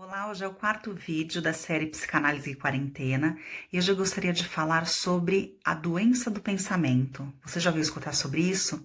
Olá, hoje é o quarto vídeo da série Psicanálise e Quarentena e hoje eu gostaria de falar sobre a doença do pensamento. Você já ouviu escutar sobre isso?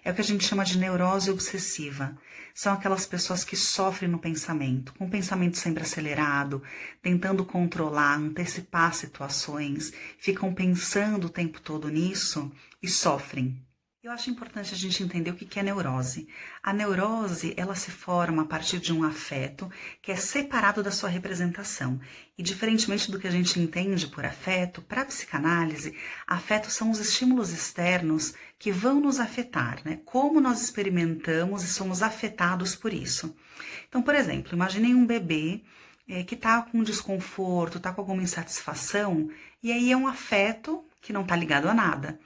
É o que a gente chama de neurose obsessiva. São aquelas pessoas que sofrem no pensamento, com o pensamento sempre acelerado, tentando controlar, antecipar situações, ficam pensando o tempo todo nisso e sofrem. Eu acho importante a gente entender o que é neurose. A neurose, ela se forma a partir de um afeto que é separado da sua representação. E diferentemente do que a gente entende por afeto, para a psicanálise, afetos são os estímulos externos que vão nos afetar, né? Como nós experimentamos e somos afetados por isso. Então, por exemplo, imaginem um bebê que está com desconforto, está com alguma insatisfação, e aí é um afeto que não está ligado a nada.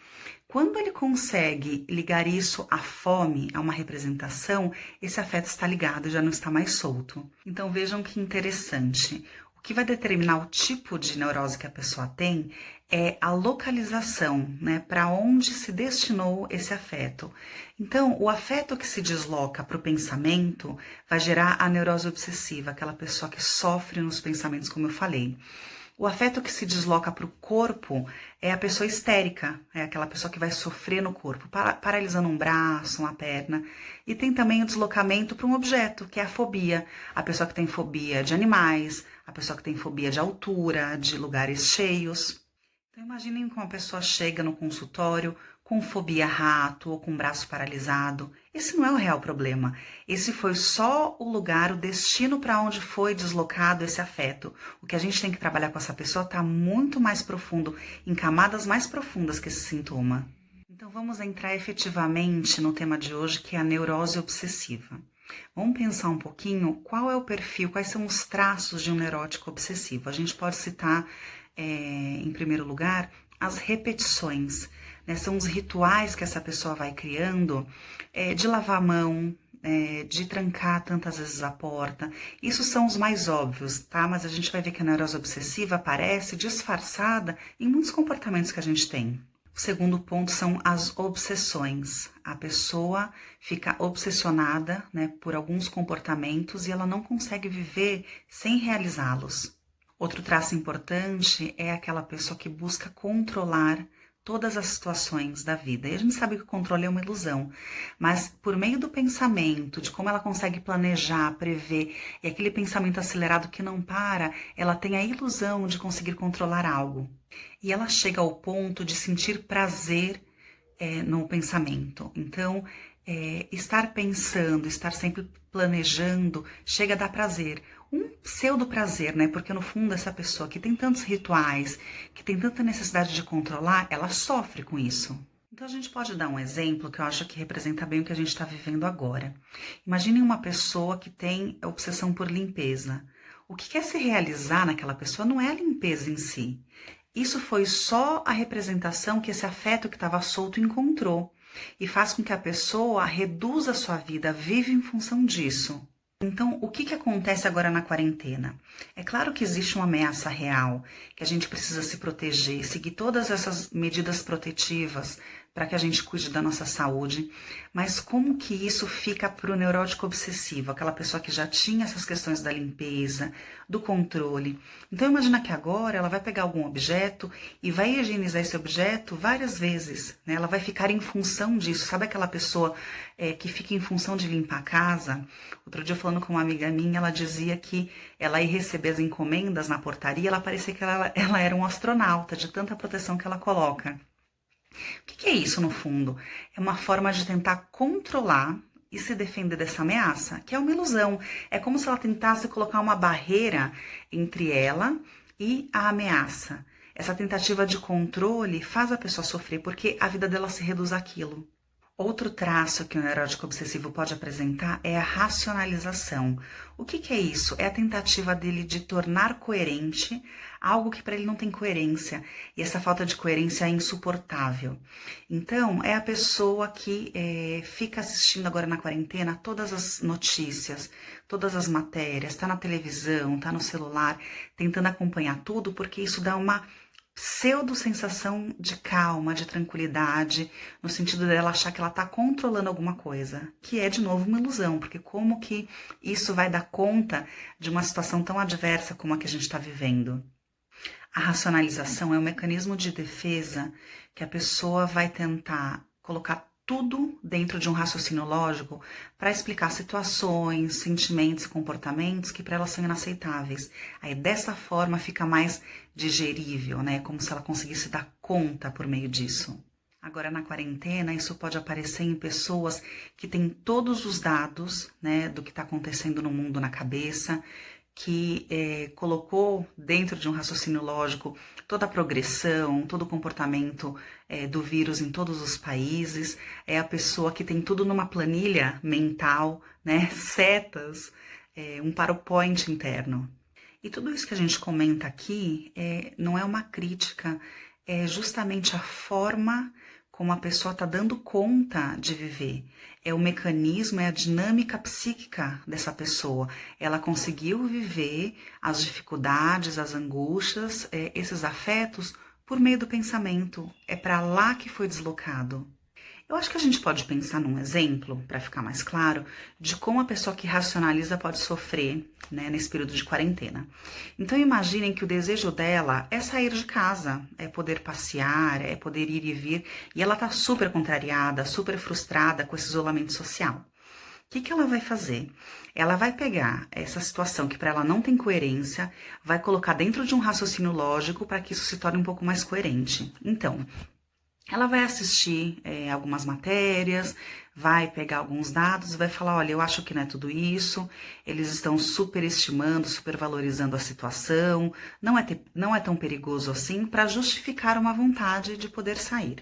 Quando ele consegue ligar isso à fome, a uma representação, esse afeto está ligado, já não está mais solto. Então vejam que interessante. O que vai determinar o tipo de neurose que a pessoa tem é a localização, né? Para onde se destinou esse afeto. Então, o afeto que se desloca para o pensamento vai gerar a neurose obsessiva, aquela pessoa que sofre nos pensamentos, como eu falei. O afeto que se desloca para o corpo é a pessoa histérica, é aquela pessoa que vai sofrer no corpo, paralisando um braço, uma perna. E tem também o deslocamento para um objeto, que é a fobia. A pessoa que tem fobia de animais, a pessoa que tem fobia de altura, de lugares cheios. Então imaginem que uma pessoa chega no consultório com fobia a rato ou com o braço paralisado. Esse não é o real problema. Esse foi só o lugar, o destino para onde foi deslocado esse afeto. O que a gente tem que trabalhar com essa pessoa está muito mais profundo, em camadas mais profundas que esse sintoma. Então vamos entrar efetivamente no tema de hoje, que é a neurose obsessiva. Vamos pensar um pouquinho qual é o perfil, quais são os traços de um neurótico obsessivo. A gente pode citar, em primeiro lugar, as repetições, né? São os rituais que essa pessoa vai criando, de lavar a mão, de trancar tantas vezes a porta. Isso são os mais óbvios, tá? Mas a gente vai ver que a neurose obsessiva aparece disfarçada em muitos comportamentos que a gente tem. O segundo ponto são as obsessões. A pessoa fica obsessionada, né, por alguns comportamentos e ela não consegue viver sem realizá-los. Outro traço importante é aquela pessoa que busca controlar todas as situações da vida. E a gente sabe que o controle é uma ilusão, mas por meio do pensamento, de como ela consegue planejar, prever, e aquele pensamento acelerado que não para, ela tem a ilusão de conseguir controlar algo. E ela chega ao ponto de sentir prazer no pensamento. Então, estar pensando, estar sempre planejando, chega a dar prazer. Um pseudo prazer, né? Porque no fundo essa pessoa que tem tantos rituais, que tem tanta necessidade de controlar, ela sofre com isso. Então a gente pode dar um exemplo que eu acho que representa bem o que a gente está vivendo agora. Imaginem uma pessoa que tem obsessão por limpeza. O que quer se realizar naquela pessoa não é a limpeza em si. Isso foi só a representação que esse afeto que estava solto encontrou e faz com que a pessoa reduza a sua vida, vive em função disso. Então, o que acontece agora na quarentena? É claro que existe uma ameaça real, que a gente precisa se proteger, seguir todas essas medidas protetivas para que a gente cuide da nossa saúde, mas como que isso fica para o neurótico obsessivo, aquela pessoa que já tinha essas questões da limpeza, do controle. Então, imagina que agora ela vai pegar algum objeto e vai higienizar esse objeto várias vezes, né? Ela vai ficar em função disso. Sabe aquela pessoa que fica em função de limpar a casa? Outro dia, falando com uma amiga minha, ela dizia que ela ia receber as encomendas na portaria, ela parecia que ela era um astronauta, de tanta proteção que ela coloca. O que é isso, no fundo? É uma forma de tentar controlar e se defender dessa ameaça, que é uma ilusão. É como se ela tentasse colocar uma barreira entre ela e a ameaça. Essa tentativa de controle faz a pessoa sofrer, porque a vida dela se reduz àquilo. Outro traço que o neurótico obsessivo pode apresentar é a racionalização. O que é isso? É a tentativa dele de tornar coerente algo que para ele não tem coerência. E essa falta de coerência é insuportável. Então, é a pessoa que fica assistindo agora na quarentena todas as notícias, todas as matérias, está na televisão, está no celular, tentando acompanhar tudo, porque isso dá uma pseudo-sensação de calma, de tranquilidade, no sentido dela achar que ela está controlando alguma coisa, que é, de novo, uma ilusão, porque como que isso vai dar conta de uma situação tão adversa como a que a gente está vivendo? A racionalização é um mecanismo de defesa que a pessoa vai tentar colocar tudo dentro de um raciocínio lógico para explicar situações, sentimentos e comportamentos que para ela são inaceitáveis. Aí dessa forma fica mais digerível, né? Como se ela conseguisse dar conta por meio disso. Agora, na quarentena, isso pode aparecer em pessoas que têm todos os dados, né, do que está acontecendo no mundo na cabeça, que colocou dentro de um raciocínio lógico toda a progressão, todo o comportamento do vírus em todos os países. É a pessoa que tem tudo numa planilha mental, né, setas, um PowerPoint interno. E tudo isso que a gente comenta aqui não é uma crítica, é justamente a forma como a pessoa está dando conta de viver. É o mecanismo, é a dinâmica psíquica dessa pessoa. Ela conseguiu viver as dificuldades, as angústias, esses afetos por meio do pensamento. É para lá que foi deslocado. Eu acho que a gente pode pensar num exemplo, para ficar mais claro, de como a pessoa que racionaliza pode sofrer, né, nesse período de quarentena. Então imaginem que o desejo dela é sair de casa, é poder passear, é poder ir e vir, e ela tá super contrariada, super frustrada com esse isolamento social. O que ela vai fazer? Ela vai pegar essa situação que para ela não tem coerência, vai colocar dentro de um raciocínio lógico para que isso se torne um pouco mais coerente. Então, ela vai assistir algumas matérias, vai pegar alguns dados, vai falar, olha, eu acho que não é tudo isso, eles estão superestimando, supervalorizando a situação, não é tão perigoso assim, para justificar uma vontade de poder sair.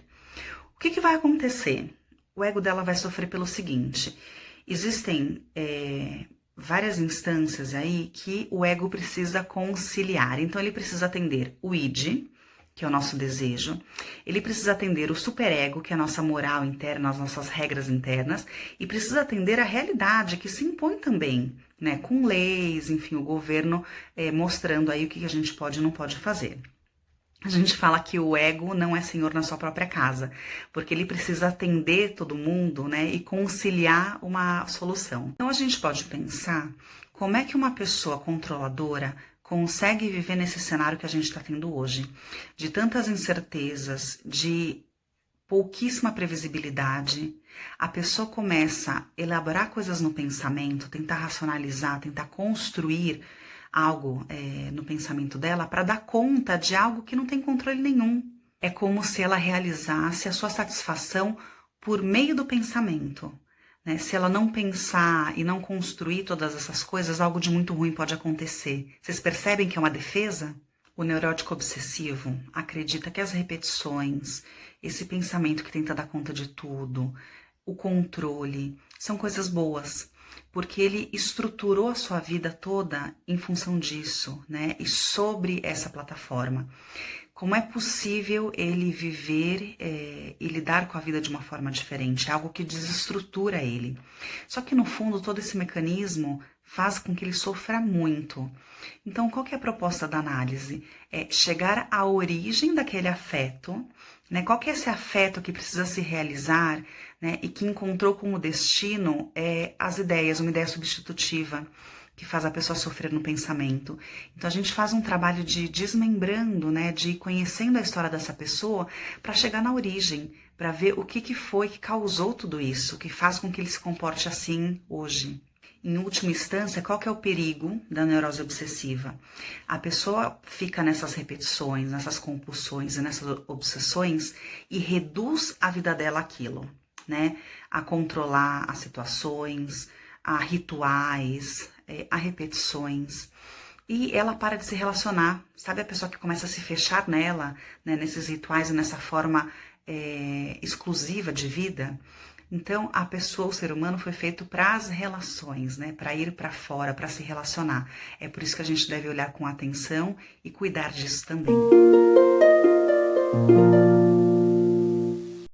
O que vai acontecer? O ego dela vai sofrer pelo seguinte, existem várias instâncias aí que o ego precisa conciliar, então ele precisa atender o id, que é o nosso desejo, ele precisa atender o superego, que é a nossa moral interna, as nossas regras internas, e precisa atender a realidade que se impõe também, né, com leis, enfim, o governo mostrando aí o que a gente pode e não pode fazer. A gente fala que o ego não é senhor na sua própria casa, porque ele precisa atender todo mundo, né, e conciliar uma solução. Então a gente pode pensar como é que uma pessoa controladora consegue viver nesse cenário que a gente está tendo hoje, de tantas incertezas, de pouquíssima previsibilidade. A pessoa começa a elaborar coisas no pensamento, tentar racionalizar, tentar construir algo no pensamento dela para dar conta de algo que não tem controle nenhum. É como se ela realizasse a sua satisfação por meio do pensamento. Né? Se ela não pensar e não construir todas essas coisas, algo de muito ruim pode acontecer. Vocês percebem que é uma defesa? O neurótico obsessivo acredita que as repetições, esse pensamento que tenta dar conta de tudo, o controle, são coisas boas, porque ele estruturou a sua vida toda em função disso, né? E sobre essa plataforma. Como é possível ele viver e lidar com a vida de uma forma diferente? Algo que desestrutura ele. Só que no fundo todo esse mecanismo faz com que ele sofra muito. Então qual que é a proposta da análise? É chegar à origem daquele afeto, né? Qual que é esse afeto que precisa se realizar, né? E que encontrou como destino as ideias, uma ideia substitutiva, que faz a pessoa sofrer no pensamento. Então a gente faz um trabalho de desmembrando, né, de ir conhecendo a história dessa pessoa para chegar na origem, para ver o que foi que causou tudo isso, que faz com que ele se comporte assim hoje. Em última instância, qual que é o perigo da neurose obsessiva? A pessoa fica nessas repetições, nessas compulsões e nessas obsessões e reduz a vida dela àquilo, né? A controlar as situações, a rituais, a repetições, e ela para de se relacionar, sabe a pessoa que começa a se fechar nela, né, nesses rituais e nessa forma exclusiva de vida? Então a pessoa, o ser humano foi feito para as relações, né, para ir para fora, para se relacionar. É por isso que a gente deve olhar com atenção e cuidar disso também.